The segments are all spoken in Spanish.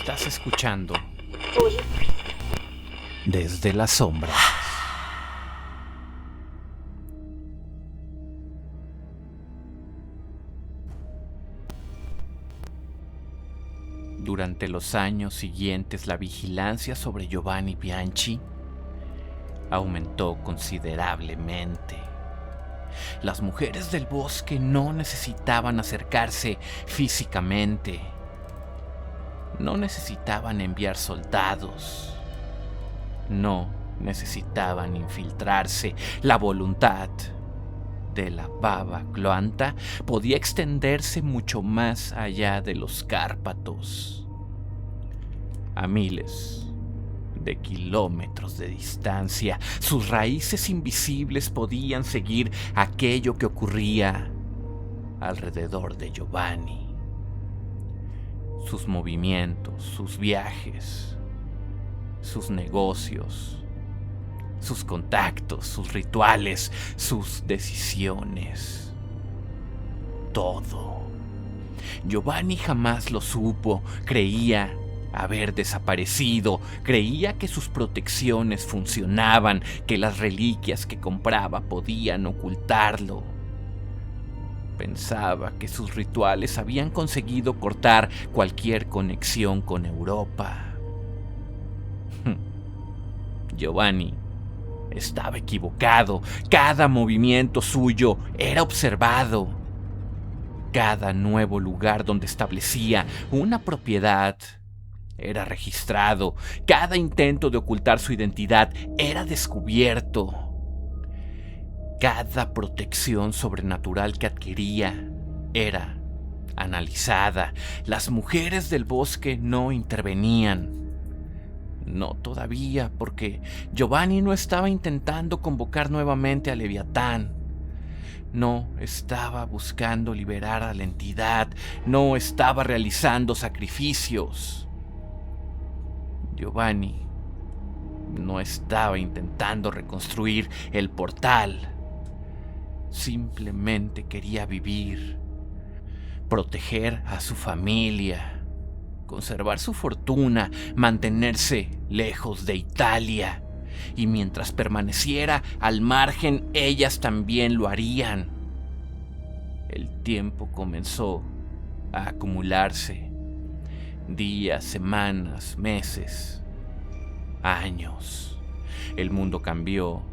Estás escuchando Desde las Sombras. Durante los años siguientes, la vigilancia sobre Giovanni Bianchi aumentó considerablemente. Las mujeres del bosque no necesitaban acercarse físicamente. No necesitaban enviar soldados. No necesitaban infiltrarse. La voluntad de la Baba Cloanta podía extenderse mucho más allá de los Cárpatos, a miles de kilómetros de distancia. Sus raíces invisibles podían seguir aquello que ocurría alrededor de Giovanni. Sus movimientos, sus viajes, sus negocios, sus contactos, sus rituales, sus decisiones. Todo. Giovanni jamás lo supo. Creía haber desaparecido. Creía que sus protecciones funcionaban, que las reliquias que compraba podían ocultarlo. Pensaba que sus rituales habían conseguido cortar cualquier conexión con Europa. Giovanni estaba equivocado. Cada movimiento suyo era observado. Cada nuevo lugar donde establecía una propiedad era registrado. Cada intento de ocultar su identidad era descubierto. Cada protección sobrenatural que adquiría era analizada. Las mujeres del bosque no intervenían. No todavía, porque Giovanni no estaba intentando convocar nuevamente a Leviatán. No estaba buscando liberar a la entidad. No estaba realizando sacrificios. Giovanni no estaba intentando reconstruir el portal. Simplemente quería vivir, proteger a su familia, conservar su fortuna, mantenerse lejos de Italia. Y mientras permaneciera al margen, ellas también lo harían. El tiempo comenzó a acumularse. Días, semanas, meses, años. El mundo cambió.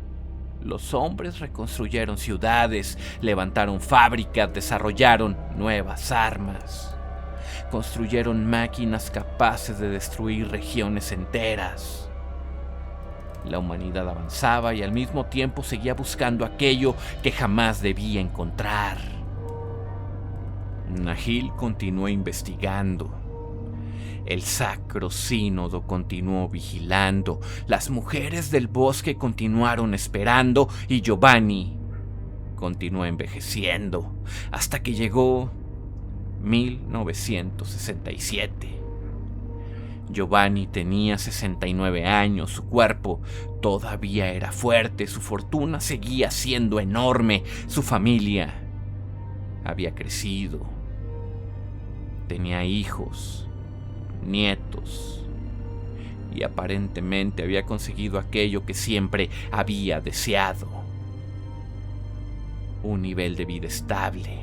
Los hombres reconstruyeron ciudades, levantaron fábricas, desarrollaron nuevas armas. Construyeron máquinas capaces de destruir regiones enteras. La humanidad avanzaba y al mismo tiempo seguía buscando aquello que jamás debía encontrar. Nahil continuó investigando. El Sacro Sínodo continuó vigilando. Las mujeres del bosque continuaron esperando y Giovanni continuó envejeciendo hasta que llegó 1967. Giovanni tenía 69 años, su cuerpo todavía era fuerte, su fortuna seguía siendo enorme, su familia había crecido, tenía hijos, nietos, y aparentemente había conseguido aquello que siempre había deseado: un nivel de vida estable.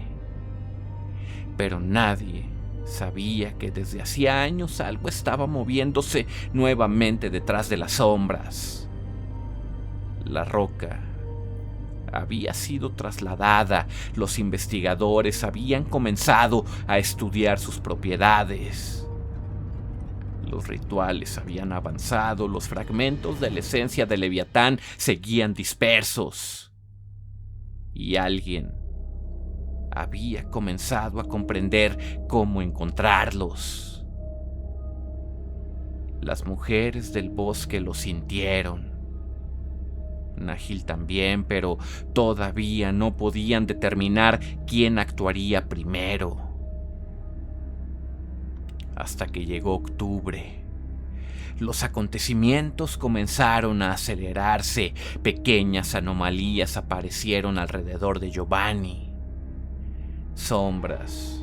Pero nadie sabía que desde hacía años algo estaba moviéndose nuevamente detrás de las sombras. La roca había sido trasladada. Los investigadores habían comenzado a estudiar sus propiedades. Los rituales habían avanzado. Los fragmentos de la esencia de Leviatán seguían dispersos. Y alguien había comenzado a comprender cómo encontrarlos. Las mujeres del bosque lo sintieron. Nahil también, pero todavía no podían determinar quién actuaría primero. Hasta que llegó octubre. Los acontecimientos comenzaron a acelerarse. Pequeñas anomalías aparecieron alrededor de Giovanni. Sombras,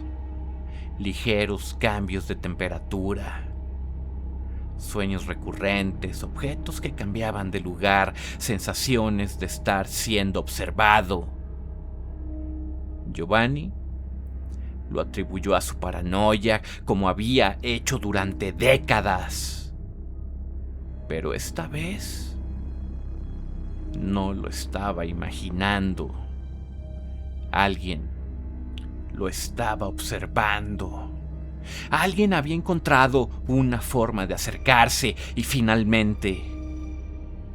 ligeros cambios de temperatura, Sueños recurrentes, objetos que cambiaban de lugar, sensaciones de estar siendo observado. Giovanni lo atribuyó a su paranoia, como había hecho durante décadas. Pero esta vez no lo estaba imaginando. Alguien lo estaba observando. Alguien había encontrado una forma de acercarse y finalmente,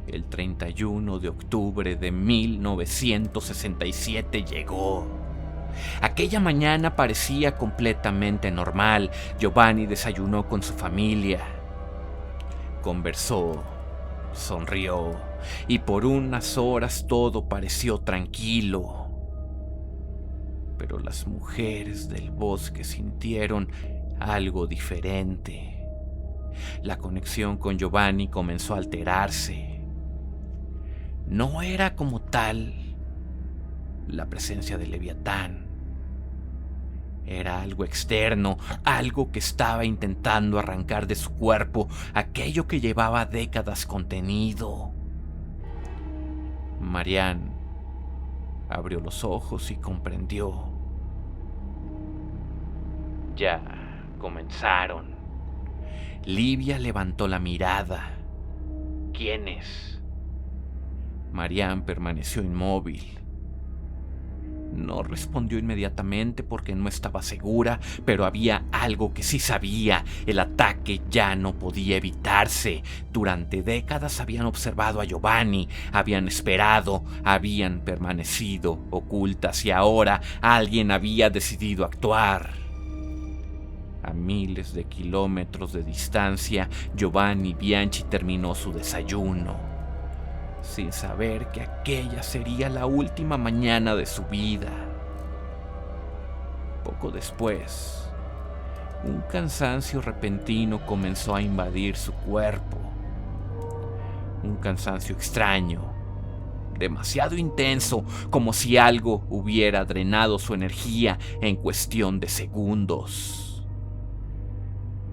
el 31 de octubre de 1967 llegó. Aquella mañana parecía completamente normal. Giovanni desayunó con su familia. Conversó, sonrió y por unas horas todo pareció tranquilo. Pero las mujeres del bosque sintieron algo diferente. La conexión con Giovanni comenzó a alterarse. No era como tal la presencia del Leviatán. Era algo externo, algo que estaba intentando arrancar de su cuerpo aquello que llevaba décadas contenido. Marianne abrió los ojos y comprendió. Ya comenzaron. Livia levantó la mirada. ¿Quiénes? Marianne permaneció inmóvil. No respondió inmediatamente porque no estaba segura, pero había algo que sí sabía. El ataque ya no podía evitarse. Durante décadas habían observado a Giovanni, habían esperado, habían permanecido ocultas y ahora alguien había decidido actuar. A miles de kilómetros de distancia, Giovanni Bianchi terminó su desayuno, sin saber que aquella sería la última mañana de su vida. Poco después, un cansancio repentino comenzó a invadir su cuerpo. Un cansancio extraño, demasiado intenso, como si algo hubiera drenado su energía en cuestión de segundos.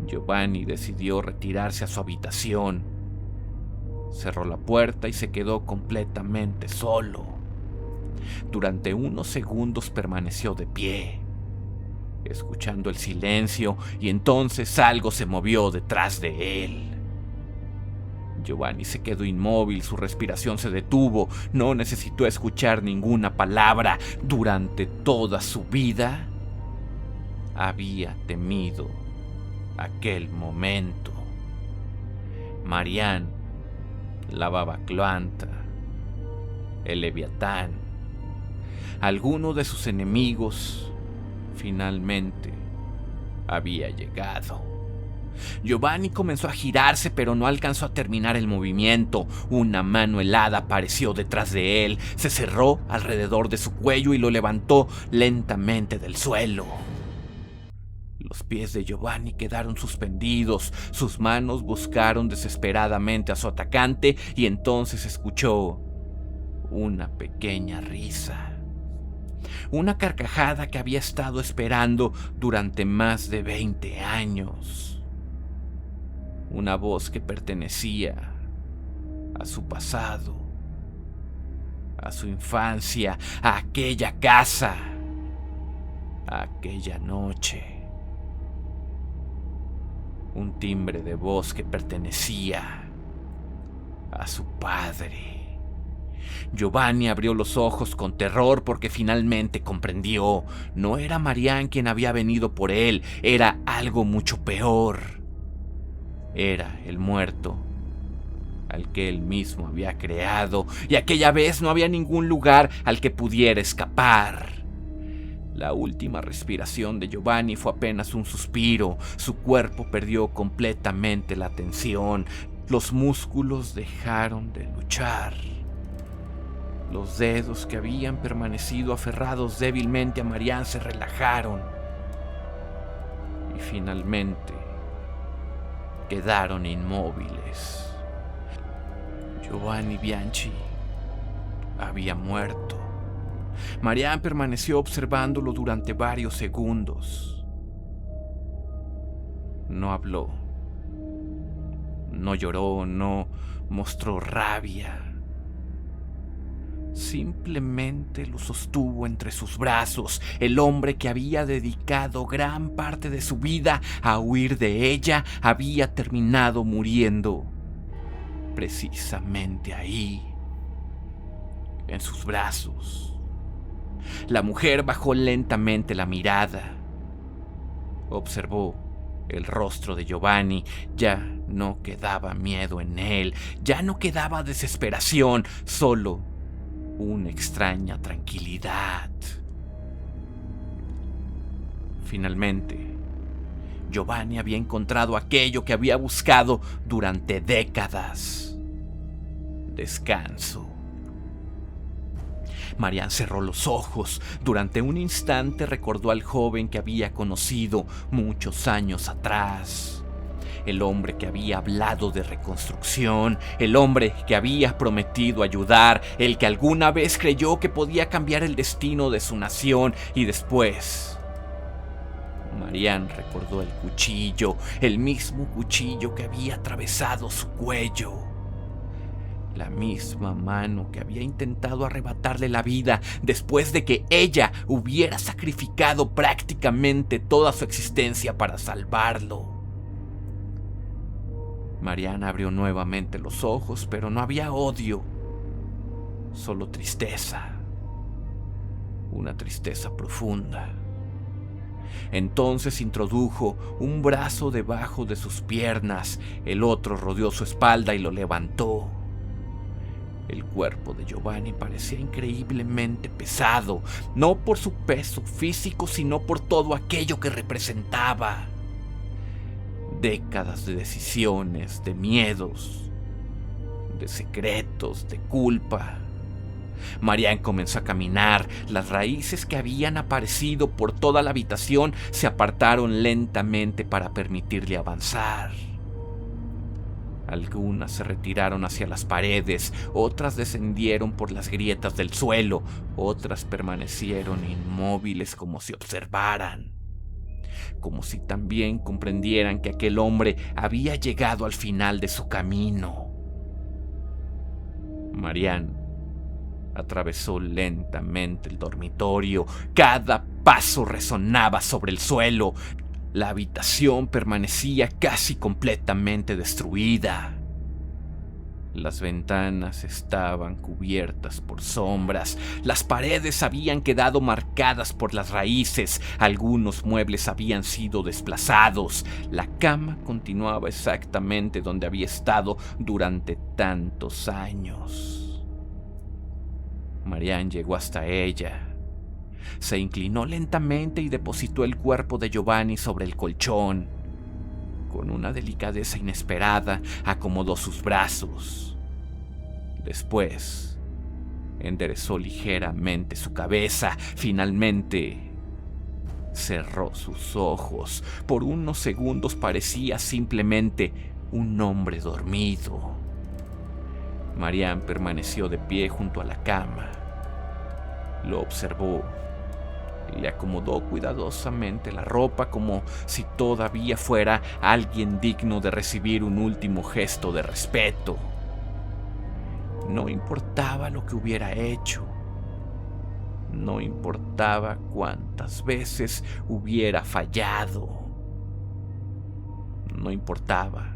Giovanni decidió retirarse a su habitación. Cerró la puerta y se quedó completamente solo. Durante unos segundos permaneció de pie, escuchando el silencio, y entonces algo se movió detrás de él. Giovanni se quedó inmóvil, su respiración se detuvo, no necesitó escuchar ninguna palabra. Durante toda su vida había temido aquel momento. Marianne, la Baba Cloanta, el Leviatán, alguno de sus enemigos, finalmente había llegado. Giovanni comenzó a girarse, pero no alcanzó a terminar el movimiento. Una mano helada apareció detrás de él, se cerró alrededor de su cuello y lo levantó lentamente del suelo. Los pies de Giovanni quedaron suspendidos, sus manos buscaron desesperadamente a su atacante y entonces escuchó una pequeña risa. Una carcajada que había estado esperando durante más de 20 años. Una voz que pertenecía a su pasado, a su infancia, a aquella casa, a aquella noche. Un timbre de voz que pertenecía a su padre. Giovanni abrió los ojos con terror porque finalmente comprendió. No era Marianne quien había venido por él, era algo mucho peor. Era el muerto al que él mismo había creado, y aquella vez no había ningún lugar al que pudiera escapar. La última respiración de Giovanni fue apenas un suspiro. Su cuerpo perdió completamente la tensión. Los músculos dejaron de luchar. Los dedos que habían permanecido aferrados débilmente a Marianne se relajaron. Y finalmente quedaron inmóviles. Giovanni Bianchi había muerto. Marianne permaneció observándolo durante varios segundos. No habló. No lloró, no mostró rabia. Simplemente lo sostuvo entre sus brazos, el hombre que había dedicado gran parte de su vida a huir de ella había terminado muriendo. Precisamente ahí, en sus brazos. La mujer bajó lentamente la mirada. Observó el rostro de Giovanni. Ya no quedaba miedo en él, ya no quedaba desesperación, solo una extraña tranquilidad. Finalmente, Giovanni había encontrado aquello que había buscado durante décadas: descanso. Marian cerró los ojos. Durante un instante recordó al joven que había conocido muchos años atrás. El hombre que había hablado de reconstrucción, el hombre que había prometido ayudar, el que alguna vez creyó que podía cambiar el destino de su nación. Y después, Marian recordó el cuchillo, el mismo cuchillo que había atravesado su cuello. La misma mano que había intentado arrebatarle la vida después de que ella hubiera sacrificado prácticamente toda su existencia para salvarlo. Marian abrió nuevamente los ojos, pero no había odio, solo tristeza. Una tristeza profunda. Entonces introdujo un brazo debajo de sus piernas, el otro rodeó su espalda y lo levantó. El cuerpo de Giovanni parecía increíblemente pesado, no por su peso físico, sino por todo aquello que representaba. Décadas de decisiones, de miedos, de secretos, de culpa. Marian comenzó a caminar. Las raíces que habían aparecido por toda la habitación se apartaron lentamente para permitirle avanzar. Algunas se retiraron hacia las paredes, otras descendieron por las grietas del suelo, otras permanecieron inmóviles como si observaran, como si también comprendieran que aquel hombre había llegado al final de su camino. Marian atravesó lentamente el dormitorio. Cada paso resonaba sobre el suelo. La habitación permanecía casi completamente destruida. Las ventanas estaban cubiertas por sombras, las paredes habían quedado marcadas por las raíces, algunos muebles habían sido desplazados, la cama continuaba exactamente donde había estado durante tantos años. Marian llegó hasta ella. Se inclinó lentamente y depositó el cuerpo de Giovanni sobre el colchón. Con una delicadeza inesperada, acomodó sus brazos. Después, enderezó ligeramente su cabeza. Finalmente, cerró sus ojos. Por unos segundos parecía simplemente un hombre dormido. Marian permaneció de pie junto a la cama. Lo observó. Le acomodó cuidadosamente la ropa como si todavía fuera alguien digno de recibir un último gesto de respeto. No importaba lo que hubiera hecho. No importaba cuántas veces hubiera fallado. No importaba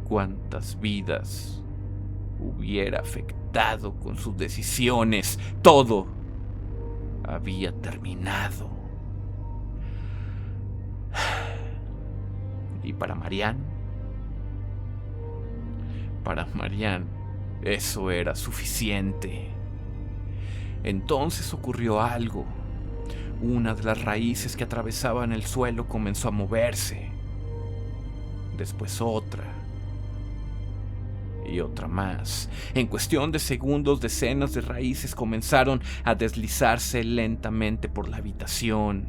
cuántas vidas hubiera afectado con sus decisiones. Todo había terminado. Y para Marian, eso era suficiente. Entonces ocurrió algo. Una de las raíces que atravesaban el suelo comenzó a moverse. Después otra. Y otra más. En cuestión de segundos, decenas de raíces comenzaron a deslizarse lentamente por la habitación.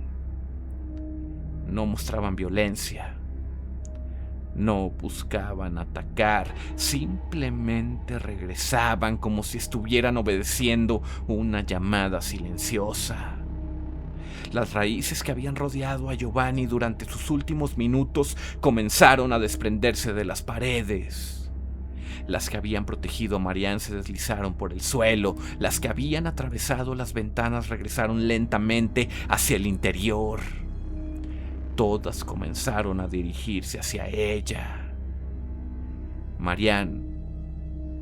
No mostraban violencia. No buscaban atacar. Simplemente regresaban como si estuvieran obedeciendo una llamada silenciosa. Las raíces que habían rodeado a Giovanni durante sus últimos minutos comenzaron a desprenderse de las paredes. Las que habían protegido a Marianne se deslizaron por el suelo. Las que habían atravesado las ventanas regresaron lentamente hacia el interior. Todas comenzaron a dirigirse hacia ella. Marianne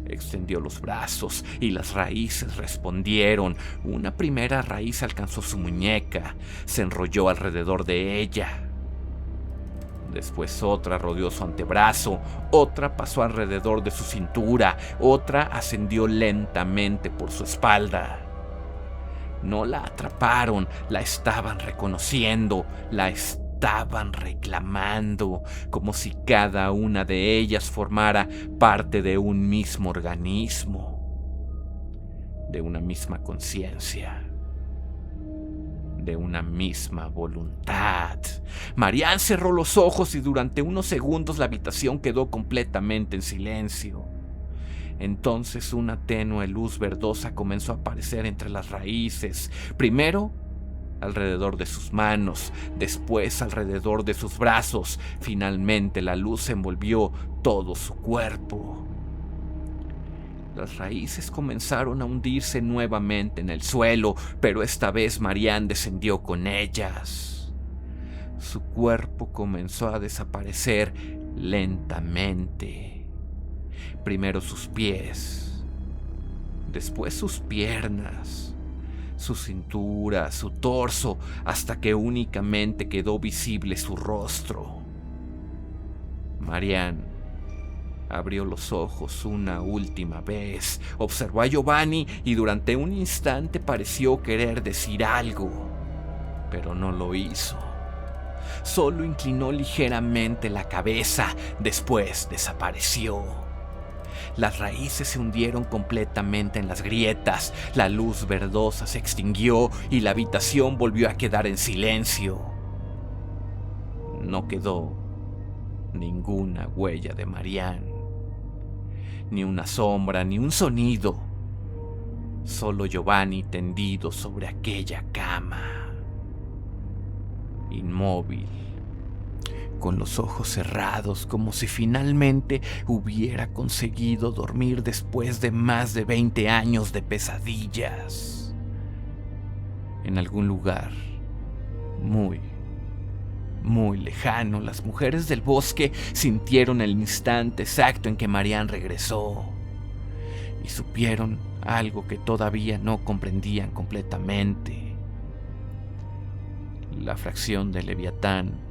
extendió los brazos y las raíces respondieron. Una primera raíz alcanzó su muñeca, se enrolló alrededor de ella. Después otra rodeó su antebrazo, otra pasó alrededor de su cintura, otra ascendió lentamente por su espalda. No la atraparon, la estaban reconociendo, la estaban reclamando, como si cada una de ellas formara parte de un mismo organismo, de una misma conciencia, de una misma voluntad. Marianne cerró los ojos y durante unos segundos la habitación quedó completamente en silencio. Entonces una tenue luz verdosa comenzó a aparecer entre las raíces, primero alrededor de sus manos, después alrededor de sus brazos. Finalmente la luz envolvió todo su cuerpo. Las raíces comenzaron a hundirse nuevamente en el suelo, pero esta vez Marianne descendió con ellas. Su cuerpo comenzó a desaparecer lentamente. Primero sus pies, después sus piernas, su cintura, su torso, hasta que únicamente quedó visible su rostro. Marianne abrió los ojos una última vez, observó a Giovanni y durante un instante pareció querer decir algo, pero no lo hizo. Solo inclinó ligeramente la cabeza, después desapareció. Las raíces se hundieron completamente en las grietas, la luz verdosa se extinguió y la habitación volvió a quedar en silencio. No quedó ninguna huella de Marianne, ni una sombra, ni un sonido. Solo Giovanni tendido sobre aquella cama, inmóvil, con los ojos cerrados, como si finalmente hubiera conseguido dormir después de más de 20 años de pesadillas. En algún lugar muy lejano, las mujeres del bosque sintieron el instante exacto en que Marianne regresó y supieron algo que todavía no comprendían completamente. La fracción de Leviatán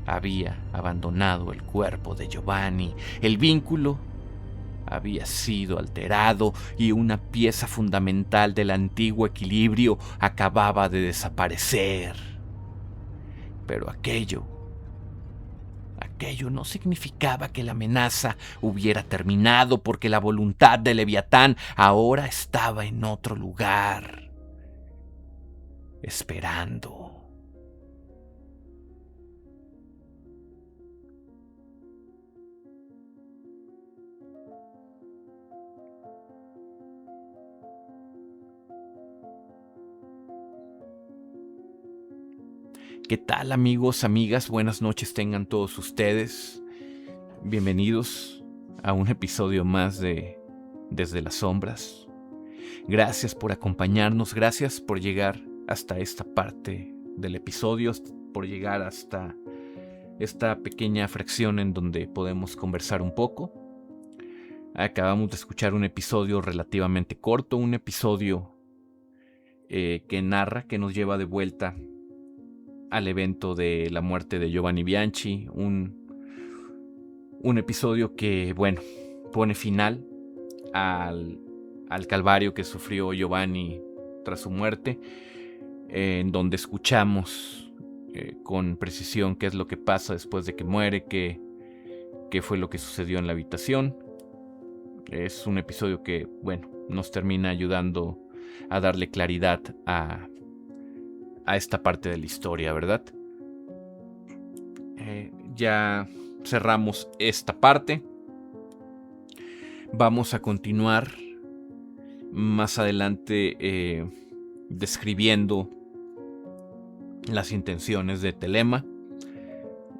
había abandonado el cuerpo de Giovanni. El vínculo había sido alterado y una pieza fundamental del antiguo equilibrio acababa de desaparecer. Pero aquello no significaba que la amenaza hubiera terminado, porque la voluntad de Leviatán ahora estaba en otro lugar, esperando. ¿Qué tal, amigos, amigas? Buenas noches tengan todos ustedes. Bienvenidos a un episodio más de Desde las Sombras. Gracias por acompañarnos, gracias por llegar hasta esta parte del episodio, por llegar hasta esta pequeña fracción en donde podemos conversar un poco. Acabamos de escuchar un episodio relativamente corto, un episodio que narra, que nos lleva de vuelta al evento de la muerte de Giovanni Bianchi, un episodio que, bueno, pone final al calvario que sufrió Giovanni tras su muerte, en donde escuchamos con precisión qué es lo que pasa después de que muere, qué fue lo que sucedió en la habitación. Es un episodio que, bueno, nos termina ayudando a darle claridad a esta parte de la historia, ¿verdad? Ya cerramos esta parte. Vamos a continuar más adelante describiendo las intenciones de Thelema,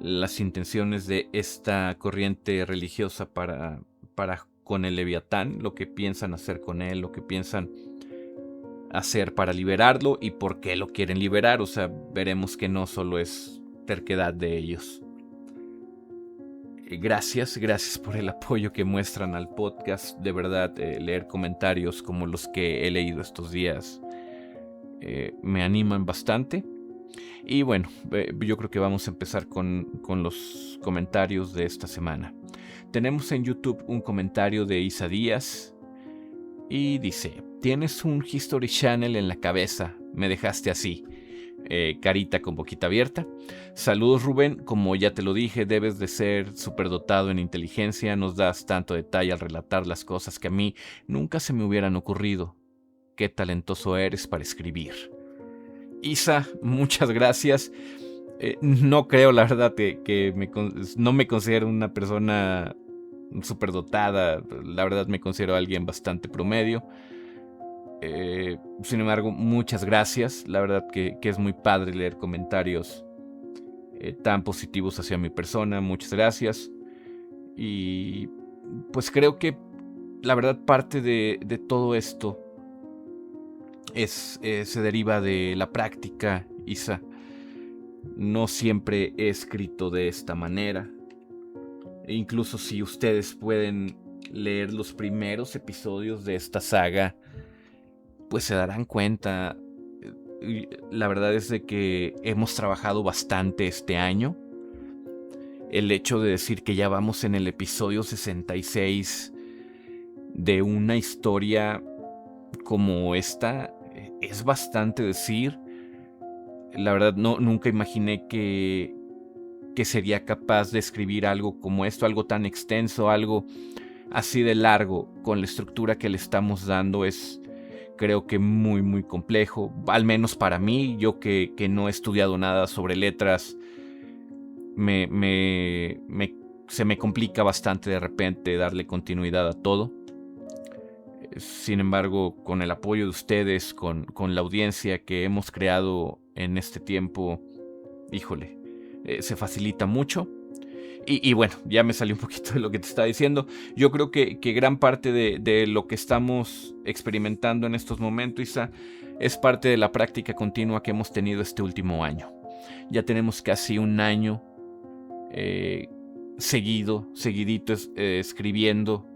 las intenciones de esta corriente religiosa para con el Leviatán, lo que piensan hacer con él, lo que piensan hacer para liberarlo y por qué lo quieren liberar. O sea, veremos que no solo es terquedad de ellos. Gracias por el apoyo que muestran al podcast. De verdad, leer comentarios como los que he leído estos días me animan bastante. Y bueno, yo creo que vamos a empezar con los comentarios de esta semana. Tenemos en YouTube un comentario de Isa Díaz y dice: tienes un History Channel en la cabeza, me dejaste así. Carita con boquita abierta. Saludos, Rubén, como ya te lo dije, debes de ser superdotado en inteligencia, nos das tanto detalle al relatar las cosas que a mí nunca se me hubieran ocurrido. Qué talentoso eres para escribir. Isa, muchas gracias. No creo, la verdad, no me considero una persona superdotada. La verdad, me considero alguien bastante promedio. Sin embargo, muchas gracias. La verdad que es muy padre leer comentarios tan positivos hacia mi persona. Muchas gracias. Y pues creo que la verdad parte de todo esto se deriva de la práctica, Isa. No siempre he escrito de esta manera. E incluso si ustedes pueden leer los primeros episodios de esta saga, pues se darán cuenta. La verdad es de que hemos trabajado bastante este año. El hecho de decir que ya vamos en el episodio 66 de una historia como esta es bastante decir. La verdad nunca imaginé que sería capaz de escribir algo como esto, algo tan extenso, algo así de largo, con la estructura que le estamos dando. Es, creo que muy muy complejo, al menos para mí, yo que no he estudiado nada sobre letras, se me complica bastante de repente darle continuidad a todo. Sin embargo, con el apoyo de ustedes, con la audiencia que hemos creado en este tiempo, híjole, se facilita mucho. Y bueno, ya me salió un poquito de lo que te estaba diciendo. Yo creo que gran parte de lo que estamos experimentando en estos momentos, Isa, es parte de la práctica continua que hemos tenido este último año. Ya tenemos casi un año seguidito escribiendo,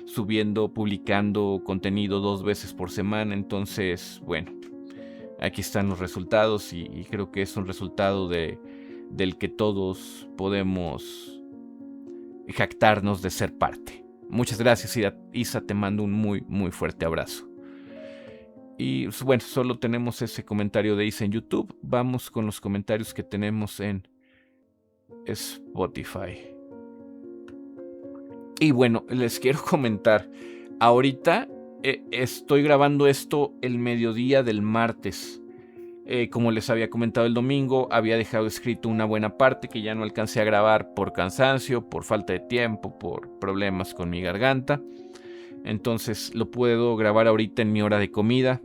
subiendo, publicando contenido 2 veces por semana. Entonces, bueno, aquí están los resultados y creo que es un resultado del que todos podemos jactarnos de ser parte. Muchas gracias, Isa, te mando un muy muy fuerte abrazo. Y bueno, solo tenemos ese comentario de Isa en YouTube. Vamos con los comentarios que tenemos en Spotify. Y bueno, les quiero comentar, ahorita estoy grabando esto el mediodía del martes. Como les había comentado el domingo, había dejado escrito una buena parte que ya no alcancé a grabar por cansancio, por falta de tiempo, por problemas con mi garganta. Entonces lo puedo grabar ahorita en mi hora de comida,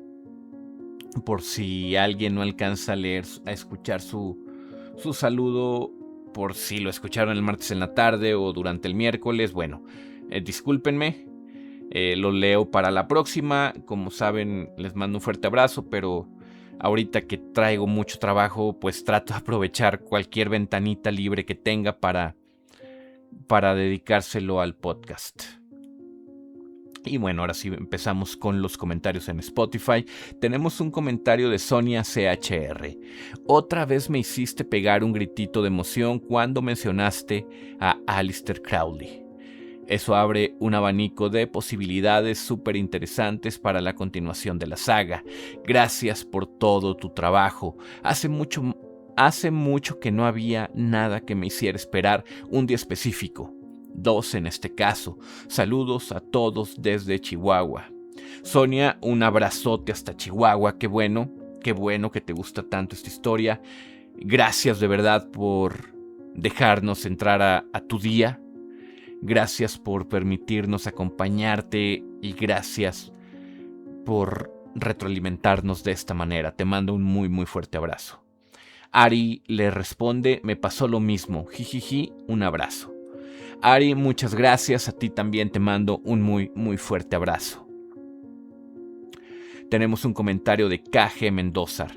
por si alguien no alcanza a escuchar su saludo, por si lo escucharon el martes en la tarde o durante el miércoles. Bueno, discúlpenme, lo leo para la próxima. Como saben, les mando un fuerte abrazo, pero ahorita que traigo mucho trabajo, pues trato de aprovechar cualquier ventanita libre que tenga para dedicárselo al podcast. Y bueno, ahora sí empezamos con los comentarios en Spotify. Tenemos un comentario de Sonia CHR. Otra vez me hiciste pegar un gritito de emoción cuando mencionaste a Aleister Crowley. Eso abre un abanico de posibilidades súper interesantes para la continuación de la saga. Gracias por todo tu trabajo. Hace mucho que no había nada que me hiciera esperar un día específico. 2 en este caso. Saludos a todos desde Chihuahua. Sonia, un abrazote hasta Chihuahua. Qué bueno que te gusta tanto esta historia. Gracias de verdad por dejarnos entrar a tu día. Gracias por permitirnos acompañarte y gracias por retroalimentarnos de esta manera. Te mando un muy muy fuerte abrazo. Ari le responde: me pasó lo mismo, jijiji, un abrazo. Ari, muchas gracias, a ti también te mando un muy, muy fuerte abrazo. Tenemos un comentario de KG Mendoza.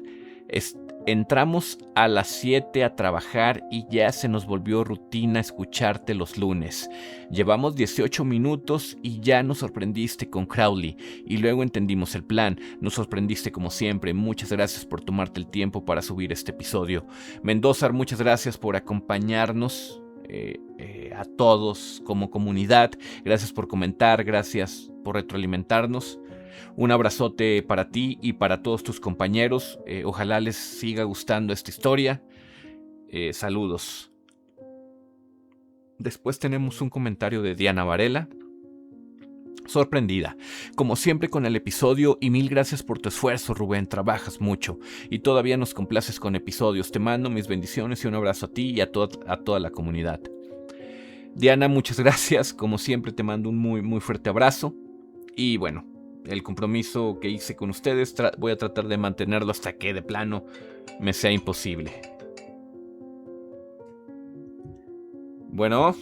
Entramos a las 7 a trabajar y ya se nos volvió rutina escucharte los lunes. Llevamos 18 minutos y ya nos sorprendiste con Crowley y luego entendimos el plan. Nos sorprendiste como siempre. Muchas gracias por tomarte el tiempo para subir este episodio. Mendoza, muchas gracias por acompañarnos a todos como comunidad. Gracias por comentar, gracias por retroalimentarnos. Un abrazote para ti y para todos tus compañeros. Ojalá les siga gustando esta historia. Saludos. Después tenemos un comentario de Diana Varela. Sorprendida, como siempre con el episodio, y mil gracias por tu esfuerzo, Rubén, trabajas mucho y todavía nos complaces con episodios. Te mando mis bendiciones y un abrazo a ti y a toda la comunidad. Diana, muchas gracias, como siempre te mando un muy, muy fuerte abrazo y bueno, el compromiso que hice con ustedes voy a tratar de mantenerlo hasta que de plano me sea imposible. Bueno,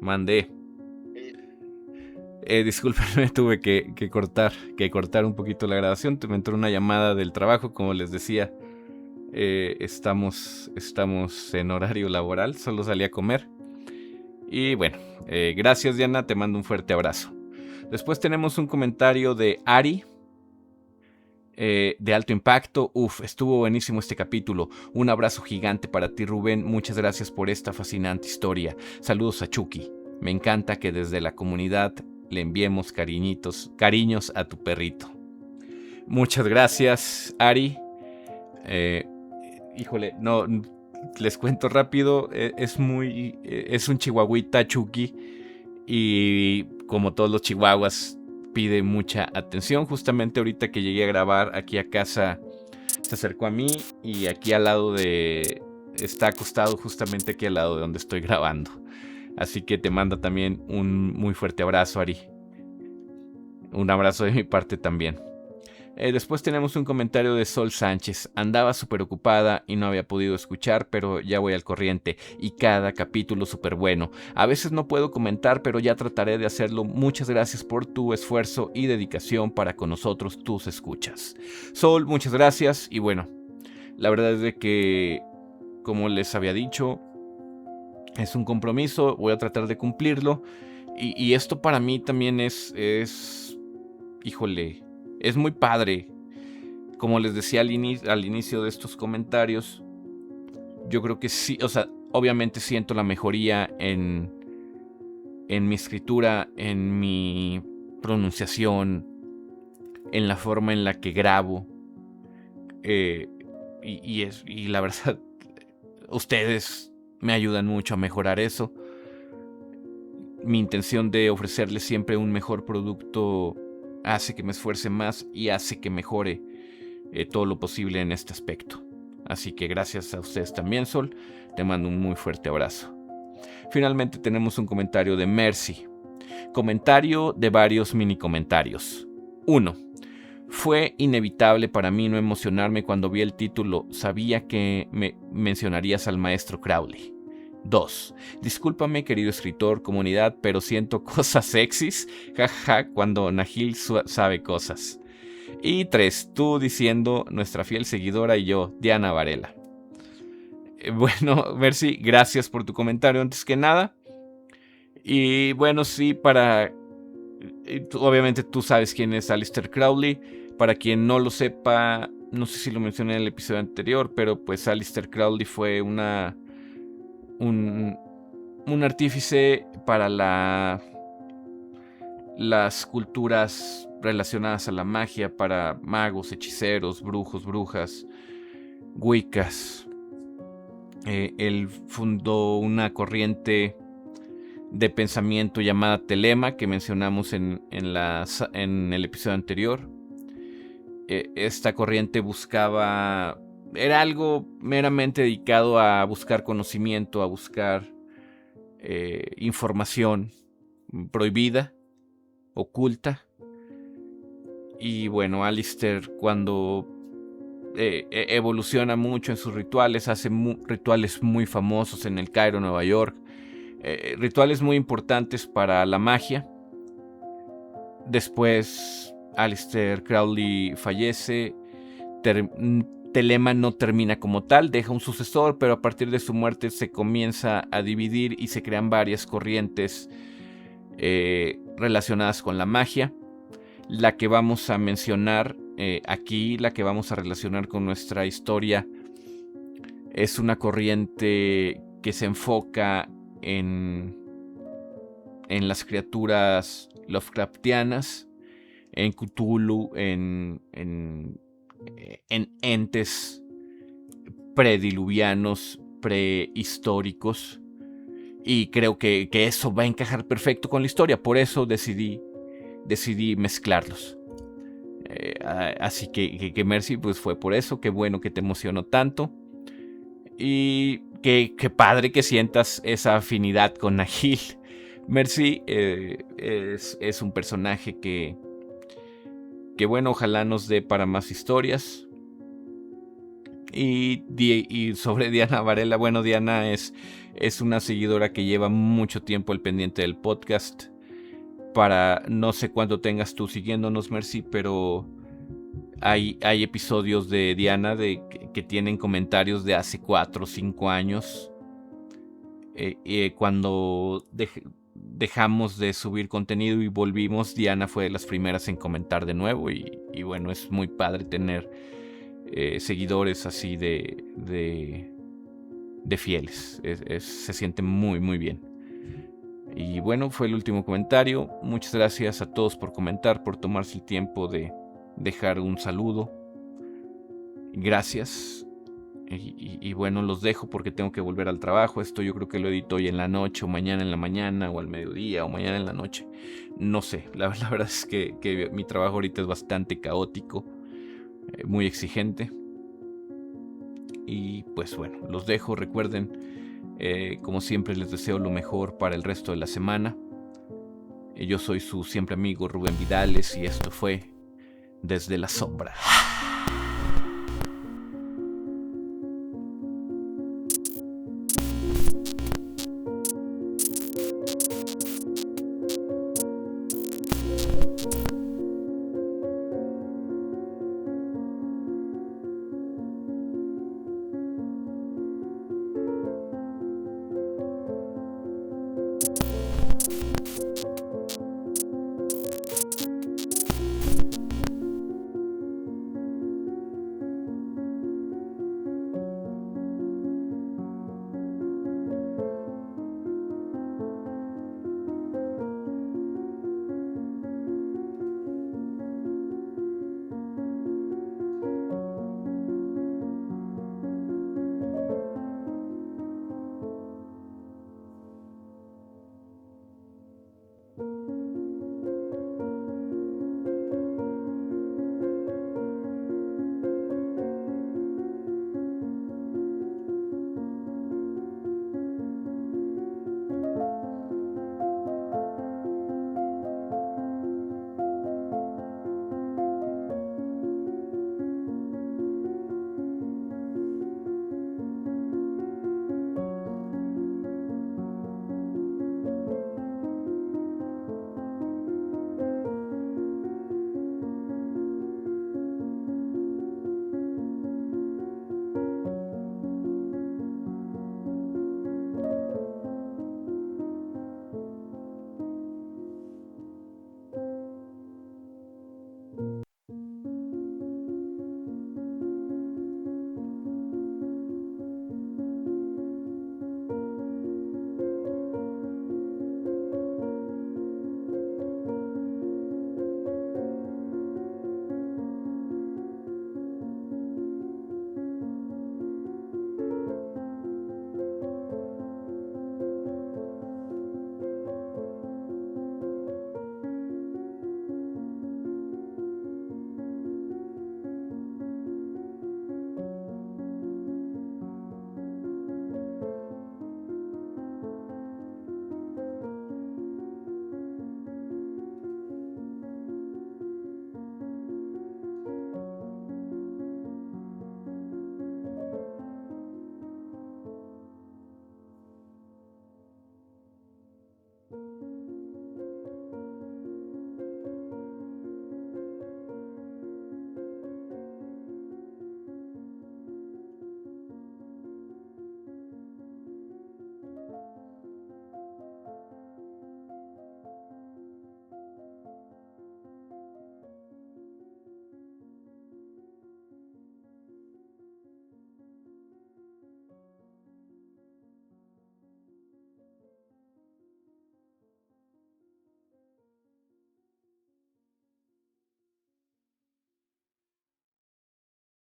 mandé. Disculpen, tuve que cortar un poquito la grabación. Me entró una llamada del trabajo, como les decía. Estamos en horario laboral, solo salí a comer. Y bueno, gracias Diana, te mando un fuerte abrazo. Después tenemos un comentario de Ari, de Alto Impacto. Estuvo buenísimo este capítulo. Un abrazo gigante para ti, Rubén. Muchas gracias por esta fascinante historia. Saludos a Chucky. Me encanta que desde la comunidad le enviemos cariños a tu perrito. Muchas gracias, Ari. Híjole, no, les cuento rápido. Es un chihuahuita, Chucky, y como todos los chihuahuas pide mucha atención. Justamente ahorita que llegué a grabar aquí a casa se acercó a mí y aquí al lado está acostado justamente aquí al lado de donde estoy grabando. Así que te mando también un muy fuerte abrazo, Ari. Un abrazo de mi parte también. Después tenemos un comentario de Sol Sánchez. Andaba súper ocupada y no había podido escuchar, pero ya voy al corriente. Y cada capítulo súper bueno. A veces no puedo comentar, pero ya trataré de hacerlo. Muchas gracias por tu esfuerzo y dedicación para con nosotros, tus escuchas. Sol, muchas gracias. Y bueno, la verdad es de que, como les había dicho, es un compromiso, voy a tratar de cumplirlo. Y esto para mí también híjole, es muy padre. Como les decía al inicio de estos comentarios, yo creo que sí, o sea, obviamente siento la mejoría en mi escritura, en mi pronunciación, en la forma en la que grabo. Y la verdad, ustedes me ayudan mucho a mejorar eso. Mi intención de ofrecerles siempre un mejor producto hace que me esfuerce más y hace que mejore todo lo posible en este aspecto. Así que gracias a ustedes también, Sol. Te mando un muy fuerte abrazo. Finalmente tenemos un comentario de Mercy. Comentario de varios mini comentarios. 1. Fue inevitable para mí no emocionarme cuando vi el título. Sabía que me mencionarías al maestro Crowley. 2. Discúlpame, querido escritor, comunidad, pero siento cosas sexys, jaja, cuando Nahil sabe cosas. Y 3. Tú diciendo, nuestra fiel seguidora y yo, Diana Varela. Bueno, Mercy, gracias por tu comentario antes que nada. Y bueno, sí, obviamente tú sabes quién es Aleister Crowley. Para quien no lo sepa, no sé si lo mencioné en el episodio anterior, pero pues Aleister Crowley fue un artífice para las culturas relacionadas a la magia, para magos, hechiceros, brujos, brujas, wiccas. Él fundó una corriente de pensamiento llamada Telema, que mencionamos en el episodio anterior. Esta corriente era algo meramente dedicado a buscar conocimiento, a buscar información prohibida, oculta. Y bueno, Aleister, cuando evoluciona mucho en sus rituales, hace rituales muy famosos en el Cairo, Nueva York, rituales muy importantes para la magia. Después Aleister Crowley fallece, Telema no termina como tal, deja un sucesor, pero a partir de su muerte se comienza a dividir y se crean varias corrientes relacionadas con la magia. La que vamos a mencionar aquí, la que vamos a relacionar con nuestra historia, es una corriente que se enfoca en las criaturas Lovecraftianas, en Cthulhu, en entes prediluvianos, prehistóricos, y creo que eso va a encajar perfecto con la historia. Por eso decidí mezclarlos. Así que Mercy, pues fue por eso. Qué bueno que te emocionó tanto. Y qué padre que sientas esa afinidad con Nahil. Mercy es un personaje que bueno, ojalá nos dé para más historias. Y sobre Diana Varela, bueno, Diana es una seguidora que lleva mucho tiempo al pendiente del podcast. Para no sé cuánto tengas tú siguiéndonos, Mercy, pero hay episodios de Diana que tienen comentarios de hace 4 o 5 años. Cuando dejamos de subir contenido y volvimos, Diana fue de las primeras en comentar de nuevo. Y bueno, es muy padre tener seguidores así de fieles. Se siente muy, muy bien. Y bueno, fue el último comentario. Muchas gracias a todos por comentar, por tomarse el tiempo de dejar un saludo. Gracias. Y bueno, los dejo porque tengo que volver al trabajo. Esto yo creo que lo edito hoy en la noche, o mañana en la mañana, o al mediodía, o mañana en la noche. No sé, la verdad es que mi trabajo ahorita es bastante caótico, muy exigente. Y pues bueno, los dejo. Recuerden, como siempre, les deseo lo mejor para el resto de la semana. Yo soy su siempre amigo Rubén Vidales y esto fue Desde la Sombra.